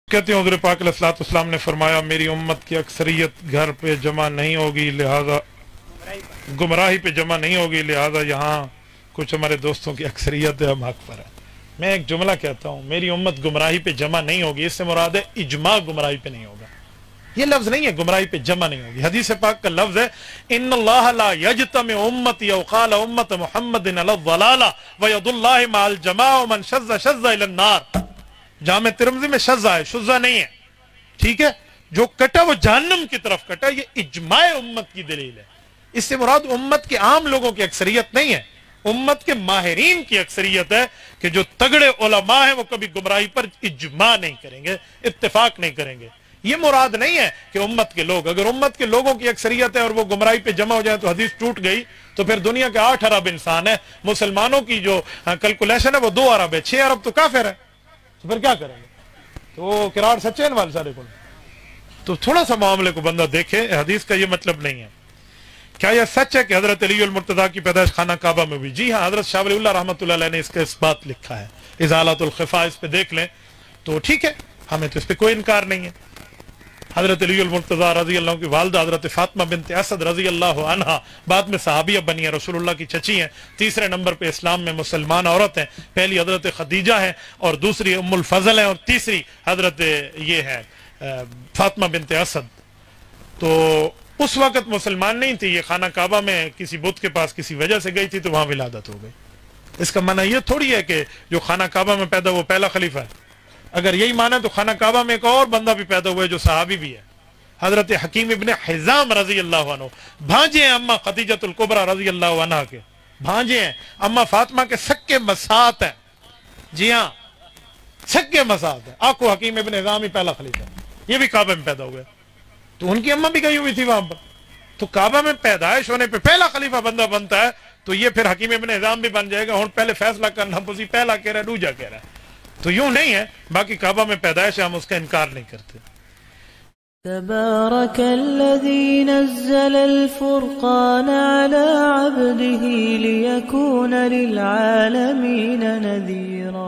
कहते हैं हुज़ूर पाक अलैहिस्सलाम ने फरमाया मेरी उम्मत की अक्सरियत घर पे जमा नहीं होगी, लिहाजा गुमराही पे जमा नहीं होगी, लिहाजा यहाँ कुछ हमारे दोस्तों की अक्सरियत है, हम हक पर है। मैं एक जुमला कहता हूँ, मेरी उम्मत गुमराही पे जमा नहीं होगी, इससे मुराद है इजमा गुमराही पे नहीं होगा। ये लफ्ज नहीं है गुमराही पे जमा नहीं होगी, हदीस पाक का लफ्ज है इन्नल्लाह ला यजतमि उम्मती औ क़ाल उम्मत मुहम्मदिन अला ज़लाला व यदुल्लाहि मअल जमाअ मन शज़्ज़ शज़्ज़ इलन नार। जामे तिरमिज़ी में शज़्ज़ा है, शुज़्ज़ा नहीं है, ठीक है। जो कटा वो जहन्नम की तरफ कटा, ये इजमाए उम्मत की दलील है। इससे मुराद उम्मत के आम लोगों की अक्सरियत नहीं है, उम्मत के माहिरीन की अक्सरियत है कि जो तगड़े उलमा हैं वो कभी गुमराही पर इजमा नहीं करेंगे, इत्तेफाक नहीं करेंगे। ये मुराद नहीं है कि उम्मत के लोग, अगर उम्मत के लोगों की अक्सरियत है और वो गुमराही पे जमा हो जाए तो हदीस टूट गई, तो फिर दुनिया के 8 अरब इंसान है, मुसलमानों की जो कैलकुलेशन है वो 2 अरब है, 6 अरब तो काफिर है, तो फिर क्या करेंगे? तो किरार सच्चे वाले सारे को। तो थोड़ा सा मामले को बंदा देखे, हदीस का ये मतलब नहीं है। क्या यह सच है कि हजरत अली अल मुर्तजा की पैदाइश खाना काबा में हुई? जी हाँ, हजरत शाह वलीउल्लाह रहमतुल्लाह अलैह ने इसका इस बात लिखा है, इज़ालतुल ख़िफ़ा, इस पे देख लें तो ठीक है, हमें तो इस पे कोई इनकार नहीं है। हजरत अली अल मुर्तजा रज़ी अल्लाह की वालदा हजरत फातिमा बिन्त असद रज़ी अल्लाह अन्हा बाद में सहाबिया बनी है, रसूलुल्लाह की चची हैं, तीसरे नंबर पे इस्लाम में मुसलमान औरत हैं। पहली हजरत खदीजा है और दूसरी उम्मुल फजल है और तीसरी हजरत ये है फातिमा बिन्त असद। तो उस वक्त मुसलमान नहीं थी, ये खाना काबा में किसी बुत के पास किसी वजह से गई थी तो वहां विलादत हो गई। इसका माना ये थोड़ी है कि जो खाना काबा में पैदा वो पहला खलीफा है। अगर यही माना तो खाना काबा में एक और बंदा भी पैदा हुआ है जो सहाबी भी है, हजरत हकीम इब्ने हिजाम रजी अल्लाह अन्हु, भांजे हैं अम्मा खदीजतुल कुबरा रजी अल्लाह अन्हा के, भांजे हैं अम्मा फातिमा के सक्के मसात हैं। जी हाँ, सक्के मसात है। आखो हकीम इब्ने हिजाम ही पहला खलीफा, ये भी काबा में पैदा हुए, तो उनकी अम्मा भी गई हुई थी वहां पर। तो काबा में पैदाइश होने पे पहला खलीफा बंदा बनता है, तो ये फिर हकीम इब्ने हिजाम भी बन जाएगा। और पहले फैसला करना पुसी पहला कह रहा है, दूजा कह रहा है, तो यूं नहीं है। बाकी काबा में पैदाइश है, हम उसका इनकार नहीं करते। तबारकल्लज़ी नज़्ज़लल फ़ुरक़ान अला अब्दिही लियकून लिलआलमीन नज़ीरा।